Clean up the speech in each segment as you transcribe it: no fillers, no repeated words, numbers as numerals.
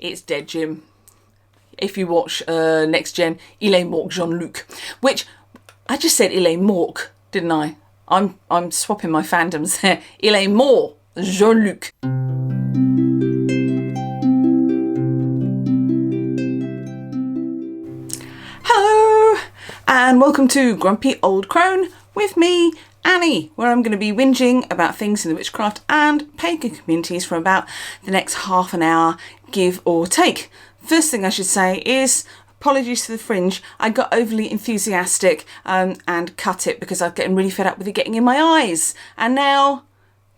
it's dead, Jim. If you watch Next Gen, il est mort, Jean-Luc. Which, I just said il est mort, didn't I? I'm swapping my fandoms there. Il est mort, Jean-Luc. Hello, and welcome to Grumpy Old Crone with me, Annie, where I'm going to be whinging about things in the witchcraft and pagan communities for about the next half an hour, give or take. First thing I should say is, apologies to the fringe, I got overly enthusiastic and cut it because I was getting really fed up with it getting in my eyes. And now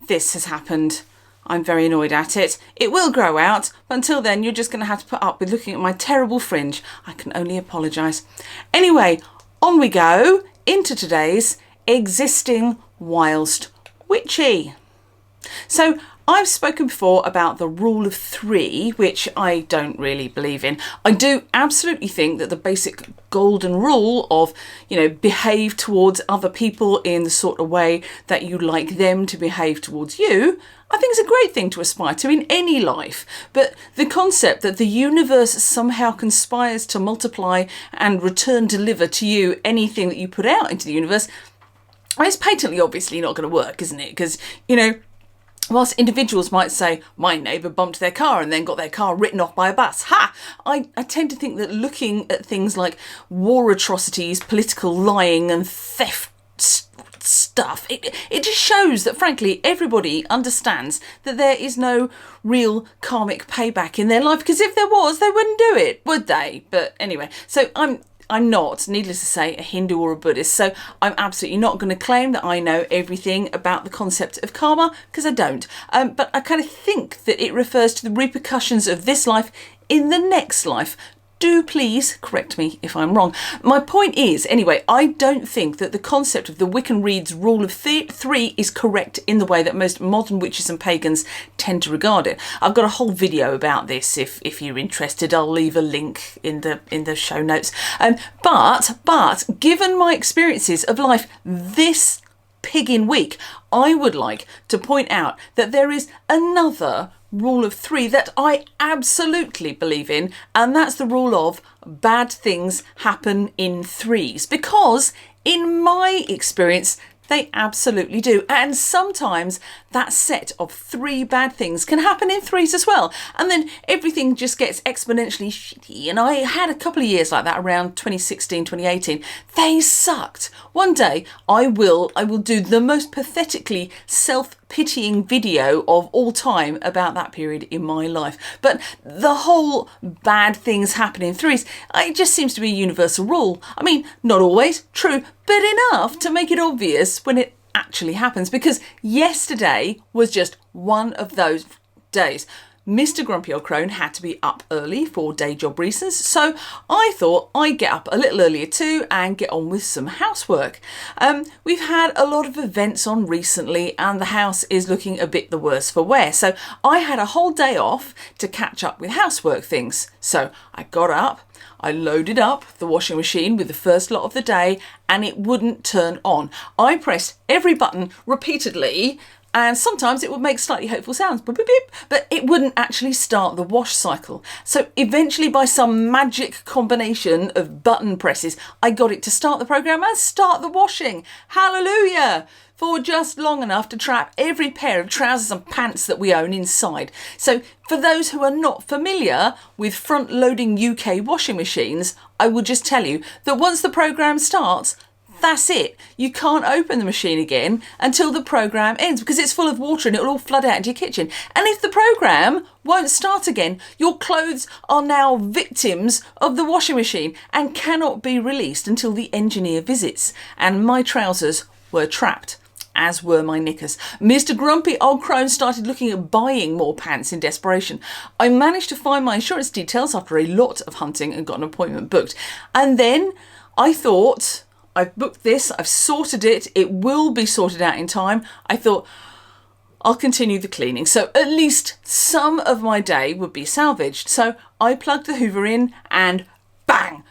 this has happened. I'm very annoyed at it. It will grow out, but until then you're just going to have to put up with looking at my terrible fringe. I can only apologise. Anyway, on we go into today's Existing Whilst Witchy. So I've spoken before about the rule of three, which I don't really believe in. I do absolutely think that the basic golden rule of, behave towards other people in the sort of way that you like them to behave towards you, I think is a great thing to aspire to in any life. But the concept that the universe somehow conspires to multiply and deliver to you anything that you put out into the universe, it's patently obviously not going to work, isn't it? Because, whilst individuals might say, my neighbour bumped their car and then got their car written off by a bus. I tend to think that looking at things like war atrocities, political lying and theft stuff, it just shows that, frankly, everybody understands that there is no real karmic payback in their life. Because if there was, they wouldn't do it, would they? But anyway, so I'm not, needless to say, a Hindu or a Buddhist, so I'm absolutely not going to claim that I know everything about the concept of karma, because I don't. But I kind of think that it refers to the repercussions of this life in the next life. Do please correct me if I'm wrong. My point is, anyway, I don't think that the concept of the Wiccan Reed's rule of three is correct in the way that most modern witches and pagans tend to regard it. I've got a whole video about this if you're interested. I'll leave a link in the show notes. But given my experiences of life this pagan week, I would like to point out that there is another rule of three that I absolutely believe in, and that's the rule of bad things happen in threes, because in my experience they absolutely do. And sometimes that set of three bad things can happen in threes as well. And then everything just gets exponentially shitty. And I had a couple of years like that around 2016, 2018. They sucked. One day I will do the most pathetically self-pitying video of all time about that period in my life. But the whole bad things happen in threes, it just seems to be a universal rule. I mean, not always, true, but enough to make it obvious when it actually happens, because yesterday was just one of those days. Mr. Grumpy Old Crone had to be up early for day job reasons, so I thought I'd get up a little earlier too and get on with some housework. We've had a lot of events on recently and the house is looking a bit the worse for wear, so I had a whole day off to catch up with housework things. So I got up, I loaded up the washing machine with the first lot of the day and it wouldn't turn on. I pressed every button repeatedly and sometimes it would make slightly hopeful sounds, beep, beep, beep, but it wouldn't actually start the wash cycle. So eventually, by some magic combination of button presses, I got it to start the program and start the washing. Hallelujah! For just long enough to trap every pair of trousers and pants that we own inside. So for those who are not familiar with front-loading UK washing machines, I will just tell you that once the program starts, that's it. You can't open the machine again until the program ends, because it's full of water and it'll all flood out into your kitchen. And if the program won't start again, your clothes are now victims of the washing machine and cannot be released until the engineer visits. And my trousers were trapped, as were my knickers. Mr. Grumpy Old Crone started looking at buying more pants in desperation. I managed to find my insurance details after a lot of hunting and got an appointment booked. And then I thought, I've booked this, I've sorted it, it will be sorted out in time. I thought, I'll continue the cleaning. So at least some of my day would be salvaged. So I plugged the Hoover in and bang!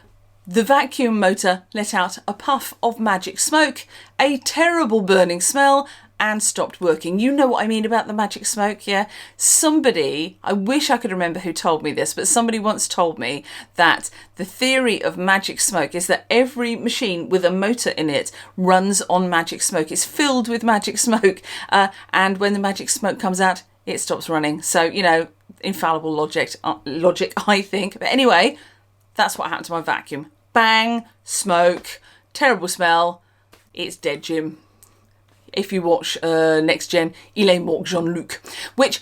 The vacuum motor let out a puff of magic smoke, a terrible burning smell, and stopped working. You know what I mean about the magic smoke, yeah? Somebody, I wish I could remember who told me this, but somebody once told me that the theory of magic smoke is that every machine with a motor in it runs on magic smoke. It's filled with magic smoke, and when the magic smoke comes out, it stops running. So, you know, infallible logic, I think. But anyway, that's what happened to my vacuum. Bang, smoke, terrible smell. It's dead, Jim. If you watch Next Gen, Il est mort, Jean-Luc. Which,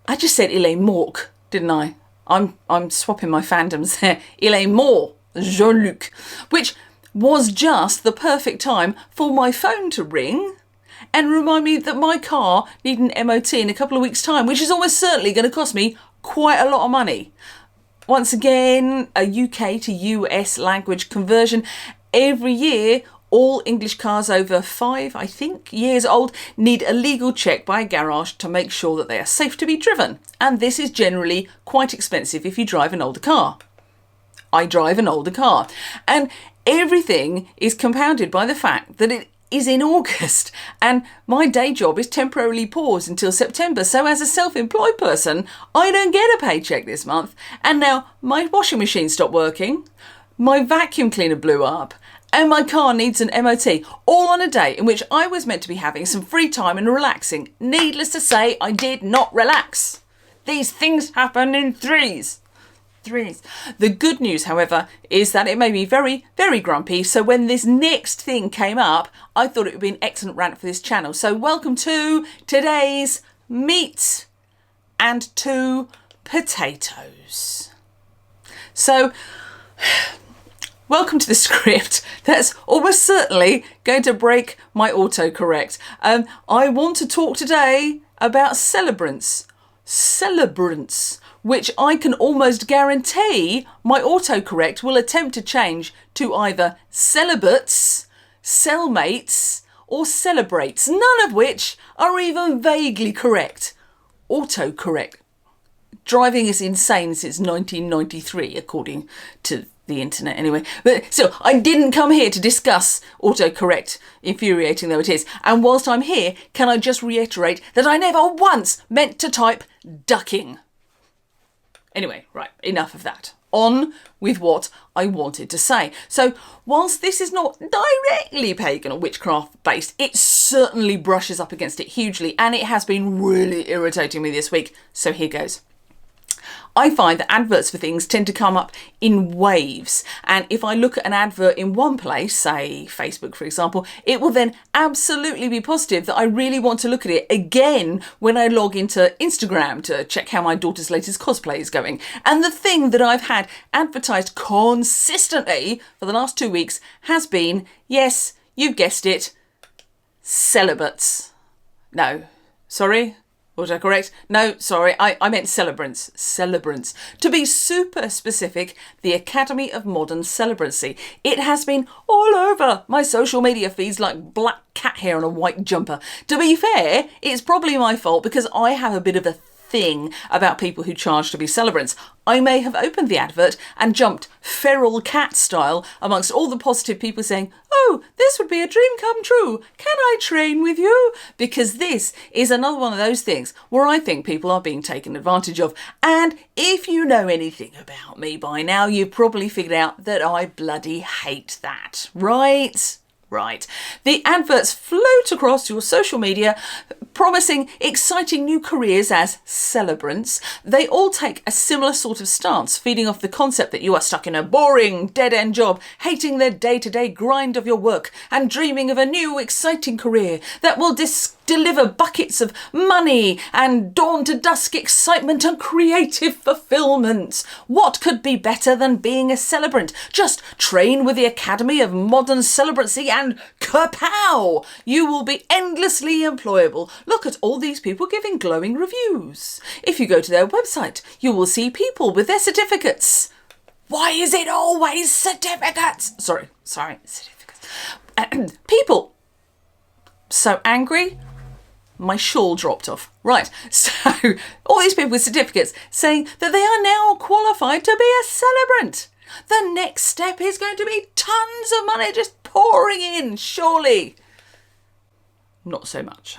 I just said Il est mort, didn't I? I'm swapping my fandoms there. Il est mort, Jean-Luc. Which was just the perfect time for my phone to ring and remind me that my car needed an MOT in a couple of weeks' time, which is almost certainly going to cost me quite a lot of money. Once again, a UK to US language conversion. Every year, all English cars over 5, I think, years old need a legal check by a garage to make sure that they are safe to be driven. And this is generally quite expensive if you drive an older car. I drive an older car. And everything is compounded by the fact that it is in August and my day job is temporarily paused until September. So as a self-employed person, I don't get a paycheck this month. And now my washing machine stopped working, my vacuum cleaner blew up, and my car needs an MOT, all on a day in which I was meant to be having some free time and relaxing. Needless to say, I did not relax. These things happen in threes. The good news, however, is that it made me very, very grumpy. So when this next thing came up, I thought it would be an excellent rant for this channel. So welcome to today's meat and 2 potatoes. So welcome to the script that's almost certainly going to break my autocorrect. I want to talk today about celebrants, which I can almost guarantee my autocorrect will attempt to change to either celibates, cellmates, or celebrates, none of which are even vaguely correct. Autocorrect. Driving is insane since 1993, according to the internet anyway. But so I didn't come here to discuss autocorrect, infuriating though it is. And whilst I'm here, can I just reiterate that I never once meant to type ducking. Anyway, right, enough of that. On with what I wanted to say. So, whilst this is not directly pagan or witchcraft based, it certainly brushes up against it hugely, and it has been really irritating me this week. So here goes. I find that adverts for things tend to come up in waves. And if I look at an advert in one place, say Facebook, for example, it will then absolutely be positive that I really want to look at it again when I log into Instagram to check how my daughter's latest cosplay is going. And the thing that I've had advertised consistently for the last 2 weeks has been, yes, you've guessed it, celibates. No, sorry. Was I correct? No, sorry, I meant celebrants. Celebrants. To be super specific, the Academy of Modern Celebrancy. It has been all over my social media feeds like black cat hair on a white jumper. To be fair, it's probably my fault because I have a bit of a thing about people who charge to be celebrants. I may have opened the advert and jumped feral cat style amongst all the positive people saying, oh, this would be a dream come true. Can I train with you? Because this is another one of those things where I think people are being taken advantage of. And if you know anything about me by now, you've probably figured out that I bloody hate that, right? Right. The adverts float across your social media promising exciting new careers as celebrants. They all take a similar sort of stance, feeding off the concept that you are stuck in a boring, dead-end job, hating the day-to-day grind of your work and dreaming of a new, exciting career that will deliver buckets of money and dawn to dusk excitement and creative fulfillment. What could be better than being a celebrant? Just train with the Academy of Modern Celebrancy and kapow! You will be endlessly employable. Look at all these people giving glowing reviews. If you go to their website, you will see people with their certificates. Why is it always certificates? Sorry, certificates. People so angry, my shawl dropped off. Right, so all these people with certificates saying that they are now qualified to be a celebrant. The next step is going to be tons of money just pouring in, surely. Not so much.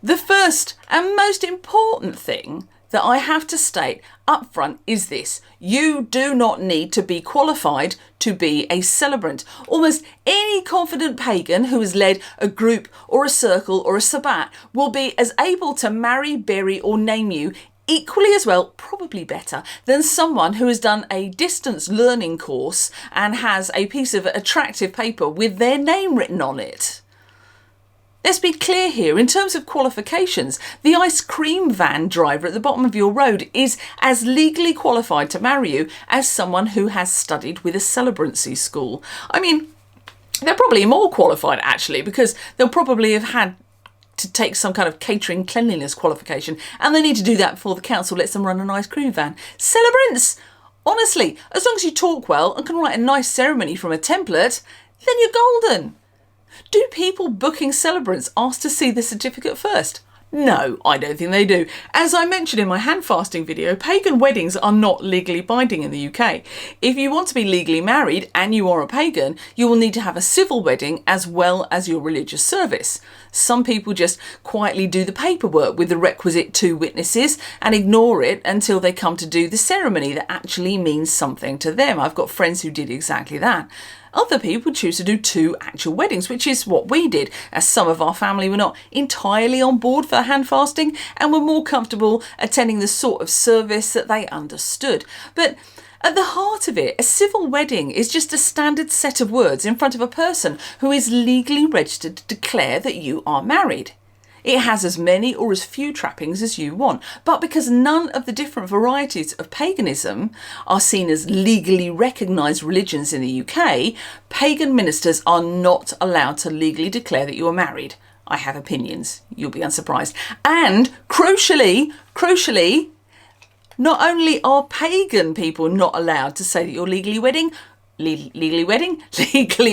The first and most important thing that I have to state up front is this: you do not need to be qualified to be a celebrant. Almost any confident pagan who has led a group or a circle or a sabbat will be as able to marry, bury or name you equally as well, probably better, than someone who has done a distance learning course and has a piece of attractive paper with their name written on it. Let's be clear here, in terms of qualifications, the ice cream van driver at the bottom of your road is as legally qualified to marry you as someone who has studied with a celebrancy school. I mean, they're probably more qualified actually, because they'll probably have had to take some kind of catering cleanliness qualification, and they need to do that before the council lets them run an ice cream van. Celebrants! Honestly, as long as you talk well and can write a nice ceremony from a template, then you're golden. Do people booking celebrants ask to see the certificate first? No, I don't think they do. As I mentioned in my handfasting video, pagan weddings are not legally binding in the UK. If you want to be legally married and you are a pagan, you will need to have a civil wedding as well as your religious service. Some people just quietly do the paperwork with the requisite 2 witnesses and ignore it until they come to do the ceremony that actually means something to them. I've got friends who did exactly that. Other people choose to do 2 actual weddings, which is what we did, as some of our family were not entirely on board for handfasting and were more comfortable attending the sort of service that they understood. But at the heart of it, a civil wedding is just a standard set of words in front of a person who is legally registered to declare that you are married. It has as many or as few trappings as you want, but because none of the different varieties of paganism are seen as legally recognised religions in the UK, pagan ministers are not allowed to legally declare that you are married. I have opinions, you'll be unsurprised. And crucially, not only are pagan people not allowed to say that you're legally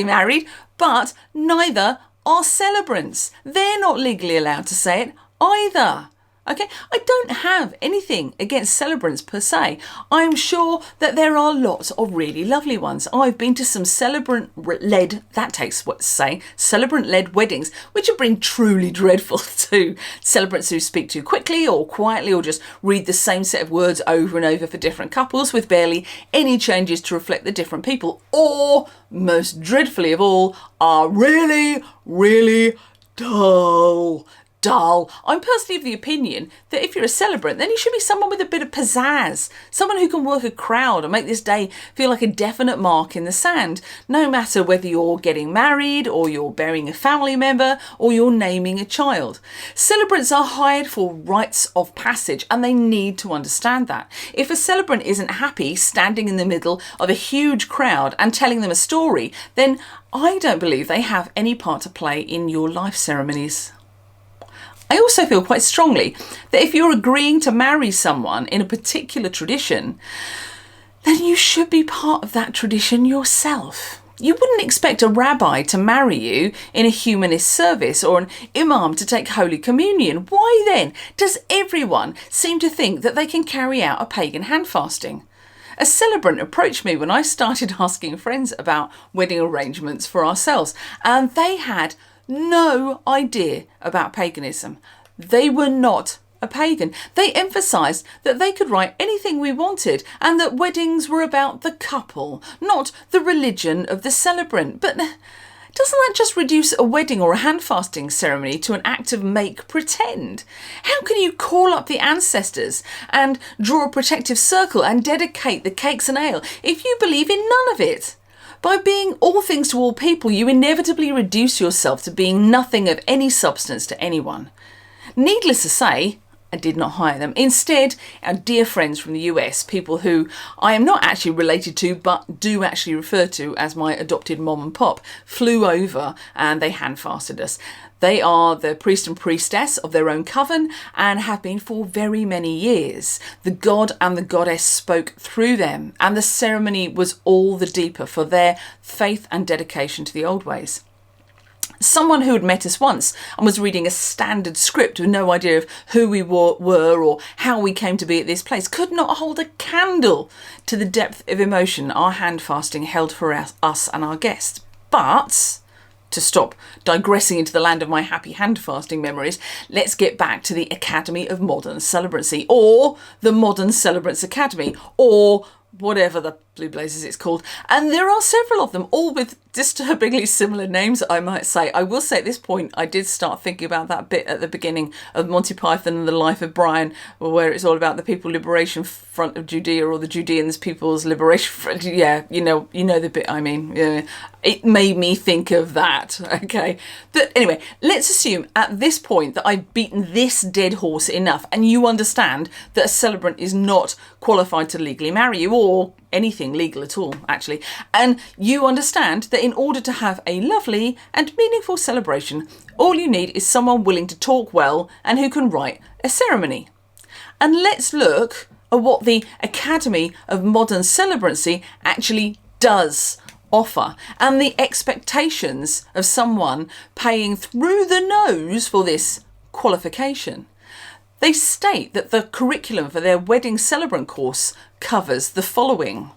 married, but neither are celebrants. They're not legally allowed to say it either. Okay, I don't have anything against celebrants per se. I'm sure that there are lots of really lovely ones. I've been to some celebrant-led weddings, which have been truly dreadful too. Celebrants who speak too quickly or quietly or just read the same set of words over and over for different couples with barely any changes to reflect the different people. Or, most dreadfully of all, are really, really dull. I'm personally of the opinion that if you're a celebrant, then you should be someone with a bit of pizzazz, someone who can work a crowd and make this day feel like a definite mark in the sand, no matter whether you're getting married or you're burying a family member or you're naming a child. Celebrants are hired for rites of passage and they need to understand that. If a celebrant isn't happy standing in the middle of a huge crowd and telling them a story, then I don't believe they have any part to play in your life ceremonies. I also feel quite strongly that if you're agreeing to marry someone in a particular tradition, then you should be part of that tradition yourself. You wouldn't expect a rabbi to marry you in a humanist service or an imam to take Holy Communion. Why then does everyone seem to think that they can carry out a pagan handfasting? A celebrant approached me when I started asking friends about wedding arrangements for ourselves, and they had no idea about paganism. They were not a pagan. They emphasised that they could write anything we wanted and that weddings were about the couple, not the religion of the celebrant. But doesn't that just reduce a wedding or a handfasting ceremony to an act of make pretend? How can you call up the ancestors and draw a protective circle and dedicate the cakes and ale if you believe in none of it? By being all things to all people, you inevitably reduce yourself to being nothing of any substance to anyone. Needless to say, I did not hire them. Instead, our dear friends from the US, people who I am not actually related to, but do actually refer to as my adopted mom and pop, flew over and they handfasted us. They are the priest and priestess of their own coven and have been for very many years. The god and the goddess spoke through them, and the ceremony was all the deeper for their faith and dedication to the old ways. Someone who had met us once and was reading a standard script with no idea of who we were or how we came to be at this place could not hold a candle to the depth of emotion our handfasting held for us and our guests. But to stop digressing into the land of my happy handfasting memories, let's get back to the Academy of Modern Celebrancy, or the Modern Celebrants Academy, or whatever the blue blazes it's called. And there are several of them, all with disturbingly similar names, I might say. I will say at this point, I did start thinking about that bit at the beginning of Monty Python and the Life of Brian, where it's all about the People Liberation Front of Judea, or the Judeans People's Liberation Front. Yeah, you know the bit I mean. Yeah. It made me think of that. Okay. But anyway, let's assume at this point that I've beaten this dead horse enough, and you understand that a celebrant is not qualified to legally marry you, or anything legal at all, actually. And you understand that in order to have a lovely and meaningful celebration, all you need is someone willing to talk well and who can write a ceremony. And let's look at what the Academy of Modern Celebrancy actually does offer, and the expectations of someone paying through the nose for this qualification. They state that the curriculum for their wedding celebrant course covers the following: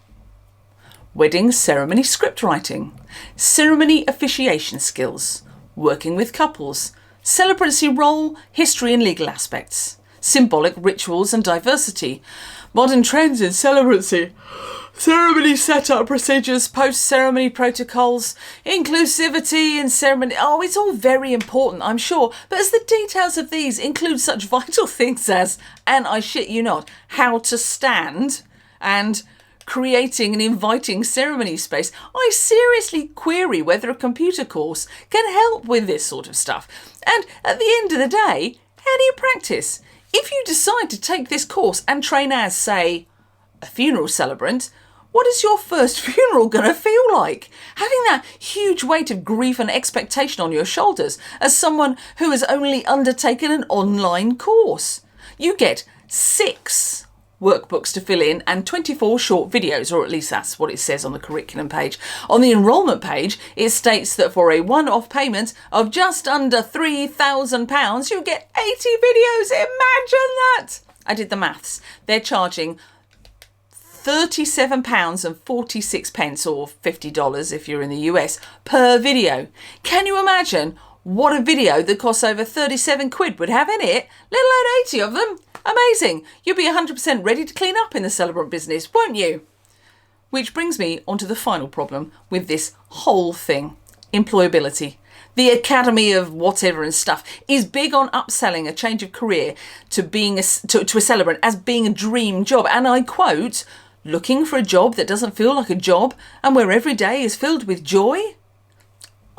wedding ceremony script writing, ceremony officiation skills, working with couples, celebrancy role, history and legal aspects, symbolic rituals and diversity, modern trends in celebrancy, ceremony setup procedures, post-ceremony protocols, inclusivity in ceremony. Oh, it's all very important, I'm sure. But as the details of these include such vital things as, and I shit you not, how to stand and creating an inviting ceremony space, I seriously query whether a computer course can help with this sort of stuff. And at the end of the day, how do you practice? If you decide to take this course and train as, say, a funeral celebrant, what is your first funeral going to feel like? Having that huge weight of grief and expectation on your shoulders as someone who has only undertaken an online course. You get 6 workbooks to fill in and 24 short videos, or at least that's what it says on the curriculum page. On the enrolment page, it states that for a one-off payment of just under £3,000, you get 80 videos. Imagine that! I did the maths. They're charging £37.46, or $50 if you're in the US, per video. Can you imagine what a video that costs over 37 quid would have in it, let alone 80 of them? Amazing. You'll be 100% ready to clean up in the celebrant business, won't you? Which brings me onto the final problem with this whole thing: employability. The Academy of whatever and stuff is big on upselling a change of career to being to a celebrant as being a dream job. And I quote, looking for a job that doesn't feel like a job and where every day is filled with joy?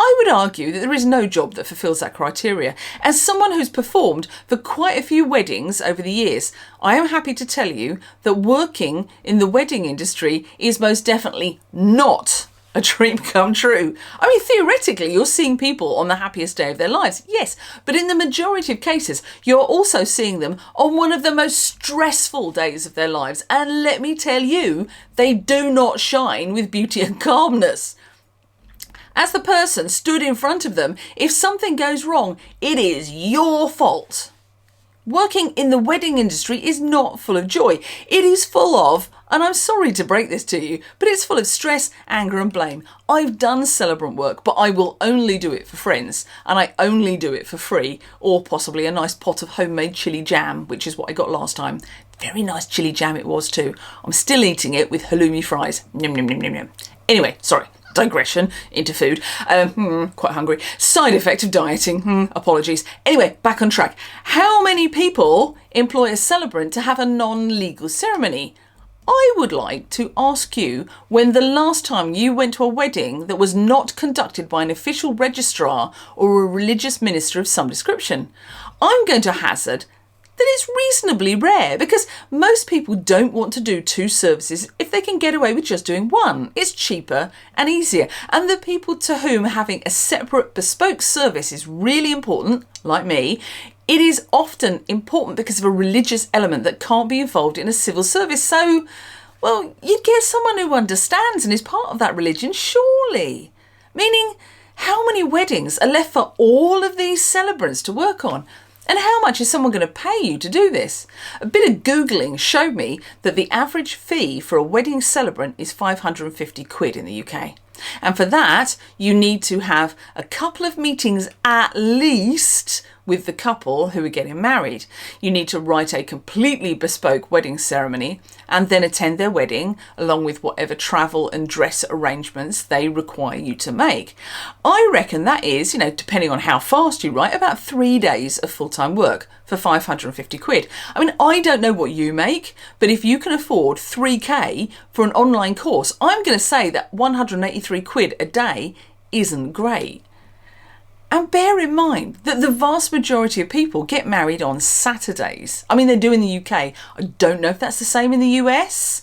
I would argue that there is no job that fulfills that criteria. As someone who's performed for quite a few weddings over the years, I am happy to tell you that working in the wedding industry is most definitely not a dream come true. I mean, theoretically, you're seeing people on the happiest day of their lives, yes, but in the majority of cases, you're also seeing them on one of the most stressful days of their lives. And let me tell you, they do not shine with beauty and calmness. As the person stood in front of them, if something goes wrong, it is your fault. Working in the wedding industry is not full of joy. It is full of, and I'm sorry to break this to you, but it's full of stress, anger and blame. I've done celebrant work, but I will only do it for friends, and I only do it for free, or possibly a nice pot of homemade chilli jam, which is what I got last time. Very nice chilli jam it was too. I'm still eating it with halloumi fries. Yum, yum, yum, yum, yum. Anyway, sorry. Digression into food. Quite hungry. Side effect of dieting. Apologies. Anyway, back on track. How many people employ a celebrant to have a non-legal ceremony? I would like to ask you when the last time you went to a wedding that was not conducted by an official registrar or a religious minister of some description. I'm going to hazard that it's reasonably rare because most people don't want to do 2 services if they can get away with just doing 1. It's cheaper and easier. And the people to whom having a separate bespoke service is really important, like me, it is often important because of a religious element that can't be involved in a civil service. So, well, you'd get someone who understands and is part of that religion, surely. Meaning, how many weddings are left for all of these celebrants to work on? And how much is someone going to pay you to do this? A bit of Googling showed me that the average fee for a wedding celebrant is 550 quid in the UK. And for that, you need to have a couple of meetings at least with the couple who are getting married. You need to write a completely bespoke wedding ceremony and then attend their wedding along with whatever travel and dress arrangements they require you to make. I reckon that is, depending on how fast you write, about 3 days of full-time work for 550 quid. I mean, I don't know what you make, but if you can afford 3k for an online course, I'm going to say that 183 quid a day isn't great. And bear in mind that the vast majority of people get married on Saturdays. I mean, they do in the UK. I don't know if that's the same in the US,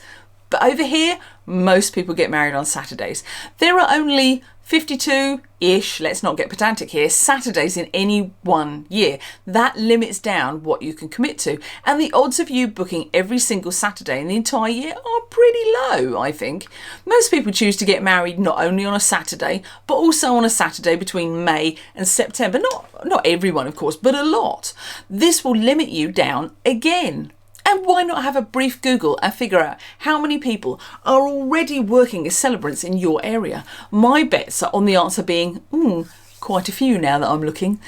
but over here, most people get married on Saturdays. There are only 52-ish, let's not get pedantic here, Saturdays in any one year. That limits down what you can commit to. And the odds of you booking every single Saturday in the entire year are pretty low, I think. Most people choose to get married not only on a Saturday, but also on a Saturday between May and September. Not everyone, of course, but a lot. This will limit you down again. And why not have a brief Google and figure out how many people are already working as celebrants in your area? My bets are on the answer being, quite a few now that I'm looking.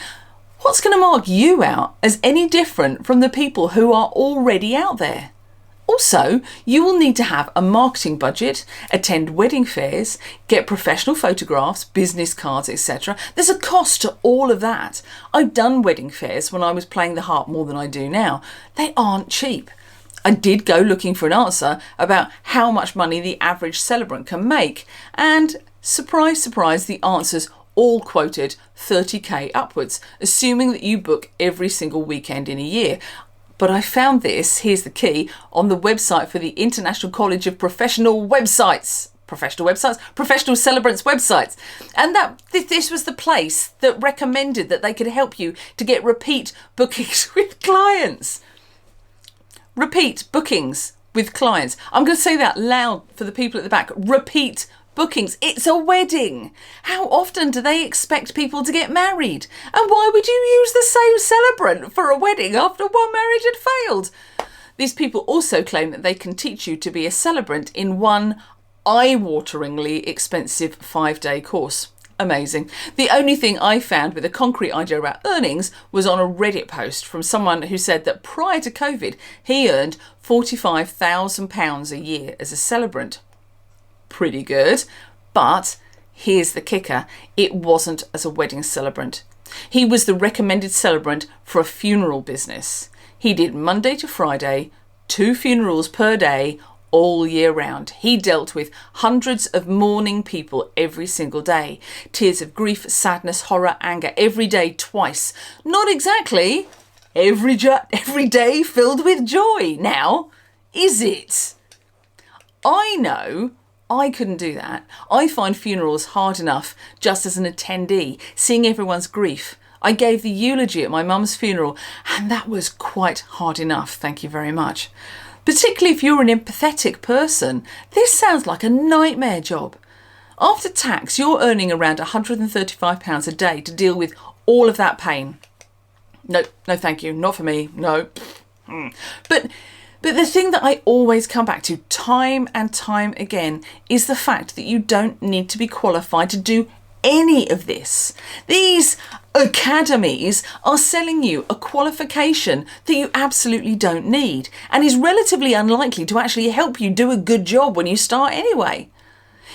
What's going to mark you out as any different from the people who are already out there? Also, you will need to have a marketing budget, attend wedding fairs, get professional photographs, business cards, etc. There's a cost to all of that. I've done wedding fairs when I was playing the harp more than I do now. They aren't cheap. I did go looking for an answer about how much money the average celebrant can make, and surprise, surprise, the answers all quoted 30k upwards, assuming that you book every single weekend in a year. But I found this, here's the key, on the website for the International College of Professional Celebrants websites. And that this was the place that recommended that they could help you to get repeat bookings with clients. Repeat bookings with clients. I'm going to say that loud for the people at the back. Repeat bookings. It's a wedding. How often do they expect people to get married? And why would you use the same celebrant for a wedding after one marriage had failed? These people also claim that they can teach you to be a celebrant in one eye-wateringly expensive 5-day course. Amazing. The only thing I found with a concrete idea about earnings was on a Reddit post from someone who said that prior to COVID, he earned £45,000 a year as a celebrant. Pretty good, but here's the kicker, it wasn't as a wedding celebrant. He was the recommended celebrant for a funeral business. He did Monday to Friday, 2 funerals per day, all year round. He dealt with hundreds of mourning people every single day. Tears of grief, sadness, horror, anger, every day twice. Not exactly every day filled with joy. Now, is it? I know I couldn't do that. I find funerals hard enough just as an attendee, seeing everyone's grief. I gave the eulogy at my mum's funeral, and that was quite hard enough, thank you very much. Particularly if you're an empathetic person, this sounds like a nightmare job. After tax, you're earning around £135 a day to deal with all of that pain. No thank you, not for me, no. But the thing that I always come back to time and time again is the fact that you don't need to be qualified to do any of this. These academies are selling you a qualification that you absolutely don't need and is relatively unlikely to actually help you do a good job when you start anyway.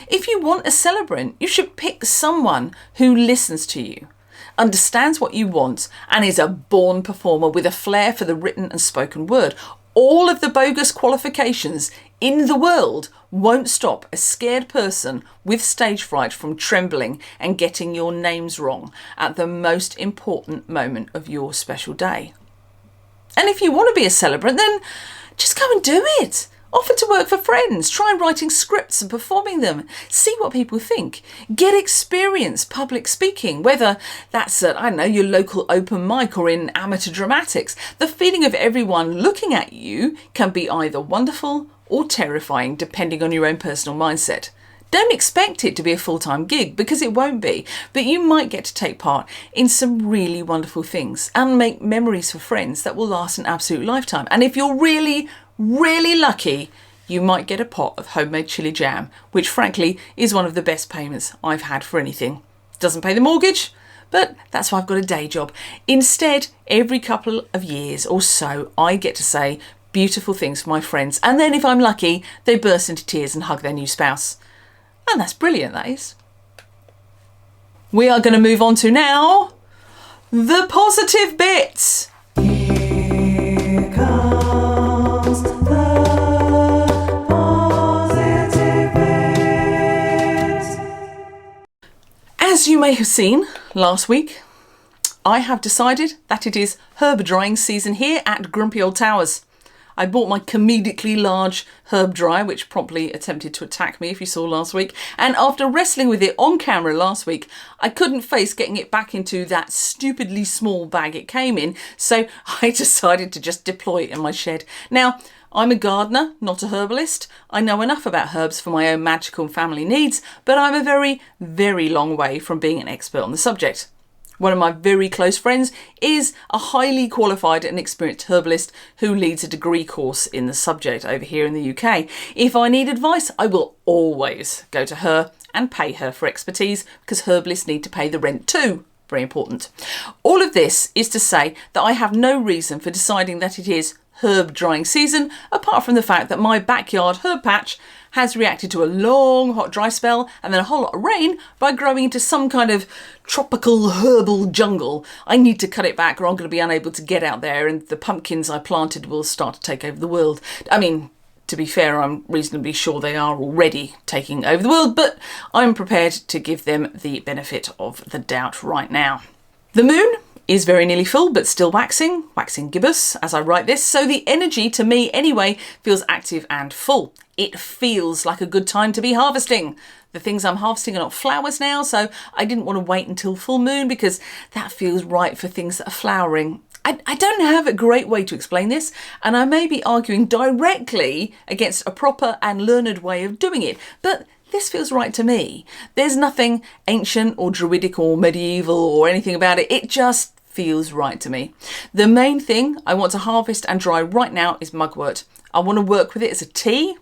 If you want a celebrant, you should pick someone who listens to you, understands what you want, and is a born performer with a flair for the written and spoken word. All of the bogus qualifications in the world won't stop a scared person with stage fright from trembling and getting your names wrong at the most important moment of your special day. And if you want to be a celebrant, then just go and do it. Offer to work for friends, try writing scripts and performing them, see what people think, get experience public speaking, whether that's at, your local open mic or in amateur dramatics. The feeling of everyone looking at you can be either wonderful or terrifying, depending on your own personal mindset. Don't expect it to be a full-time gig, because it won't be, but you might get to take part in some really wonderful things and make memories for friends that will last an absolute lifetime. And if you're really lucky, you might get a pot of homemade chili jam, which frankly is one of the best payments I've had for anything. Doesn't pay the mortgage, but that's why I've got a day job. Instead, every couple of years or so, I get to say beautiful things for my friends, and then if I'm lucky, they burst into tears and hug their new spouse. And that's brilliant, that is. We are going to move on to now the positive bits. Here comes the positive bits. As you may have seen last week, I have decided that it is herb drying season here at Grumpy Old Towers. I bought my comedically large herb dryer, which promptly attempted to attack me, if you saw last week. And after wrestling with it on camera last week, I couldn't face getting it back into that stupidly small bag it came in. So I decided to just deploy it in my shed. Now, I'm a gardener, not a herbalist. I know enough about herbs for my own magical family needs, but I'm a very, very long way from being an expert on the subject. One of my very close friends is a highly qualified and experienced herbalist who leads a degree course in the subject over here in the UK. If I need advice, I will always go to her and pay her for expertise, because herbalists need to pay the rent too. Very important. All of this is to say that I have no reason for deciding that it is herb drying season, apart from the fact that my backyard herb patch has reacted to a long hot dry spell and then a whole lot of rain by growing into some kind of tropical herbal jungle. I need to cut it back or I'm going to be unable to get out there, and the pumpkins I planted will start to take over the world. I mean, to be fair, I'm reasonably sure they are already taking over the world, but I'm prepared to give them the benefit of the doubt right now. The moon is very nearly full, but still waxing gibbous as I write this, so the energy, to me anyway, feels active and full. It feels like a good time to be harvesting. The things I'm harvesting are not flowers now, so I didn't want to wait until full moon because that feels right for things that are flowering. I don't have a great way to explain this, and I may be arguing directly against a proper and learned way of doing it, but this feels right to me. There's nothing ancient or druidic or medieval or anything about it. It just feels right to me. The main thing I want to harvest and dry right now is mugwort. I want to work with it as a tea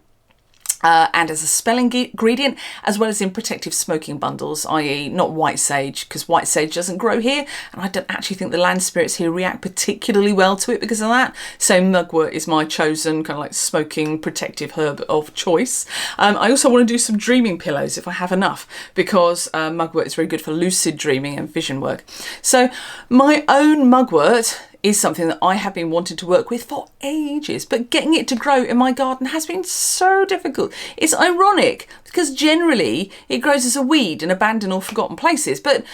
and as a spell ingredient, as well as in protective smoking bundles, i.e. not white sage, because white sage doesn't grow here, and I don't actually think the land spirits here react particularly well to it because of that. So mugwort is my chosen kind of like smoking protective herb of choice. I also want to do some dreaming pillows if I have enough, because mugwort is very good for lucid dreaming and vision work. So my own mugwort is something that I have been wanting to work with for ages, but getting it to grow in my garden has been so difficult. It's ironic because generally it grows as a weed in abandoned or forgotten places, but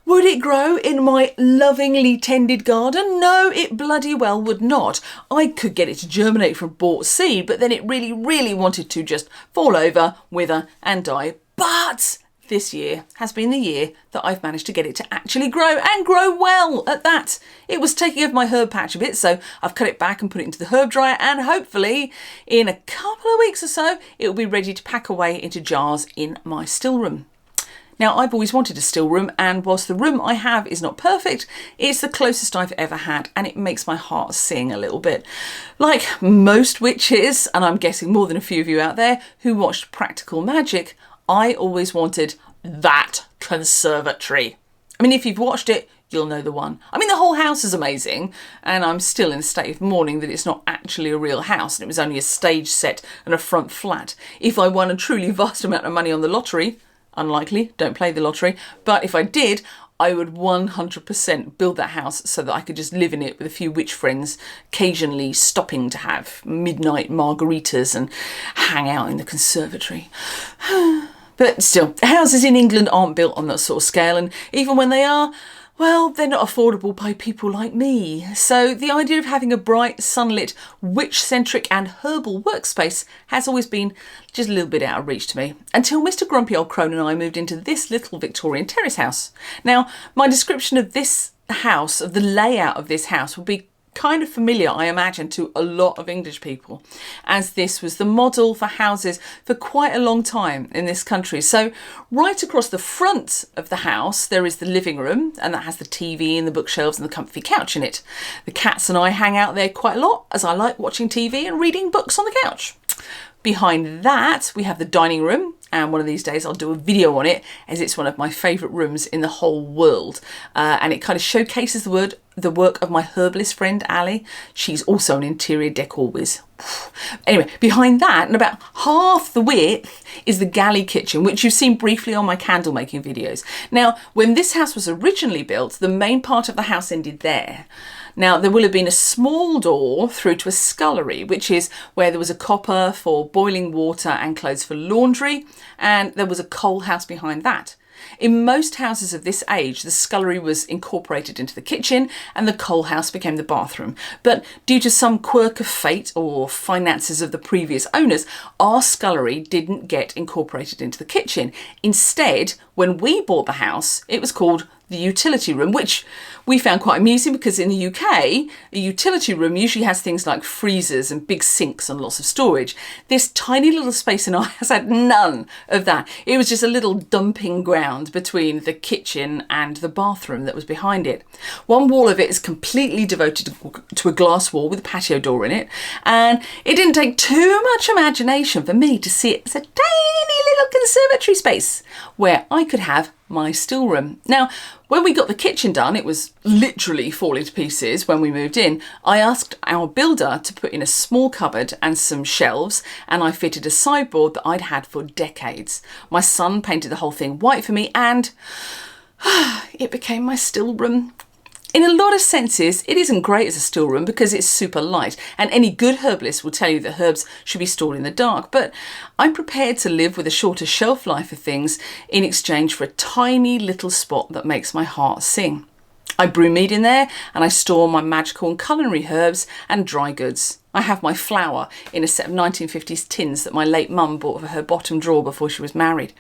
would it grow in my lovingly tended garden? No, it bloody well would not. I could get it to germinate from bought seed, but then it really, really wanted to just fall over, wither and die. But this year has been the year that I've managed to get it to actually grow, and grow well at that. It was taking over my herb patch a bit, so I've cut it back and put it into the herb dryer, and hopefully in a couple of weeks or so it will be ready to pack away into jars in my still room. Now, I've always wanted a still room, and whilst the room I have is not perfect, it's the closest I've ever had, and it makes my heart sing a little bit. Like most witches, and I'm guessing more than a few of you out there who watched Practical Magic, I always wanted that conservatory. I mean, if you've watched it, you'll know the one. I mean, the whole house is amazing, and I'm still in a state of mourning that it's not actually a real house and it was only a stage set and a front flat. If I won a truly vast amount of money on the lottery, unlikely, don't play the lottery, but if I did, I would 100% build that house so that I could just live in it with a few witch friends, occasionally stopping to have midnight margaritas and hang out in the conservatory. But still, houses in England aren't built on that sort of scale, and even when they are, well, they're not affordable by people like me. So the idea of having a bright, sunlit, witch-centric and herbal workspace has always been just a little bit out of reach to me, until Mr. Grumpy Old Crone and I moved into this little Victorian terrace house. Now, my description of this house, of the layout of this house, will be kind of familiar, I imagine, to a lot of English people, as this was the model for houses for quite a long time in this country. So right across the front of the house there is the living room, and that has the TV and the bookshelves and the comfy couch in it. The cats and I hang out there quite a lot, as I like watching TV and reading books on the couch. Behind that, we have the dining room, and one of these days I'll do a video on it, as it's one of my favourite rooms in the whole world. And it kind of showcases the work of my herbalist friend Ali. She's also an interior decor whiz. Anyway, behind that, and about half the width, is the galley kitchen, which you've seen briefly on my candle making videos. Now, when this house was originally built, the main part of the house ended there. Now, there will have been a small door through to a scullery, which is where there was a copper for boiling water and clothes for laundry, and there was a coal house behind that. In most houses of this age, the scullery was incorporated into the kitchen and the coal house became the bathroom. But due to some quirk of fate or finances of the previous owners, our scullery didn't get incorporated into the kitchen. Instead, when we bought the house, it was called the utility room, which we found quite amusing because in the UK, a utility room usually has things like freezers and big sinks and lots of storage. This tiny little space in our house had none of that. It was just a little dumping ground between the kitchen and the bathroom that was behind it. One wall of it is completely devoted to a glass wall with a patio door in it, and it didn't take too much imagination for me to see it as a tiny little conservatory space where I could have my still room. Now, when we got the kitchen done, it was literally falling to pieces when we moved in. I asked our builder to put in a small cupboard and some shelves, and I fitted a sideboard that I'd had for decades. My son painted the whole thing white for me, and it became my still room. In a lot of senses, it isn't great as a still room because it's super light, and any good herbalist will tell you that herbs should be stored in the dark, but I'm prepared to live with a shorter shelf life of things in exchange for a tiny little spot that makes my heart sing. I brew mead in there, and I store my magical and culinary herbs and dry goods. I have my flour in a set of 1950s tins that my late mum bought for her bottom drawer before she was married.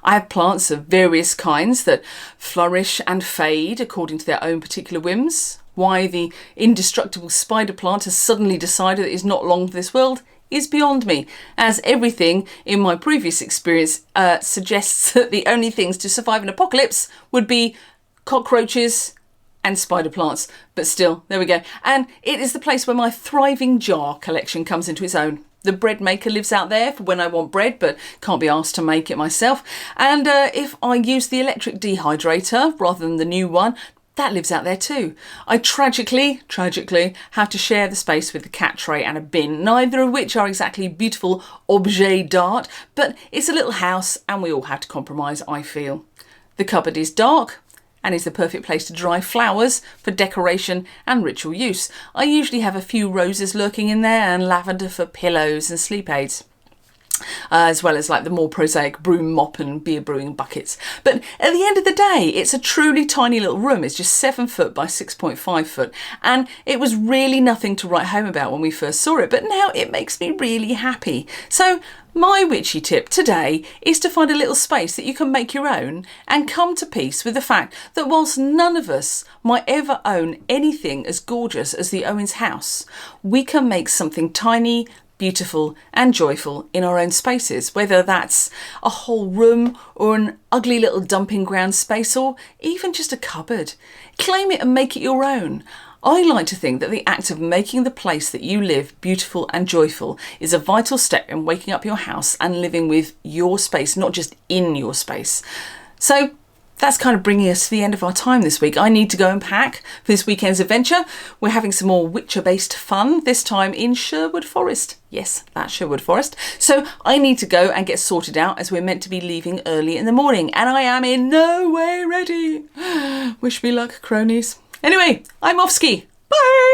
I have plants of various kinds that flourish and fade according to their own particular whims. Why the indestructible spider plant has suddenly decided that it's not long for this world is beyond me, as everything in my previous experience suggests that the only things to survive an apocalypse would be cockroaches and spider plants. But still, there we go. And it is the place where my thriving jar collection comes into its own. The bread maker lives out there for when I want bread but can't be asked to make it myself. And if I use the electric dehydrator rather than the new one, that lives out there too. I tragically have to share the space with the cat tray and a bin, neither of which are exactly beautiful objet d'art, but it's a little house and we all have to compromise, I feel. The cupboard is dark and is the perfect place to dry flowers for decoration and ritual use. I usually have a few roses lurking in there and lavender for pillows and sleep aids. As well as like the more prosaic broom mop and beer brewing buckets. But at the end of the day, it's a truly tiny little room. It's just 7 foot by 6.5 foot. And it was really nothing to write home about when we first saw it, but now it makes me really happy. So my witchy tip today is to find a little space that you can make your own and come to peace with the fact that whilst none of us might ever own anything as gorgeous as the Owens house, we can make something tiny, beautiful and joyful in our own spaces, whether that's a whole room or an ugly little dumping ground space or even just a cupboard. Claim it and make it your own. I like to think that the act of making the place that you live beautiful and joyful is a vital step in waking up your house and living with your space, not just in your space. So that's kind of bringing us to the end of our time this week. I need to go and pack for this weekend's adventure. We're having some more Witcher-based fun, this time in Sherwood Forest. Yes, that's Sherwood Forest. So I need to go and get sorted out as we're meant to be leaving early in the morning. And I am in no way ready. Wish me luck, cronies. Anyway, I'm off ski. Bye!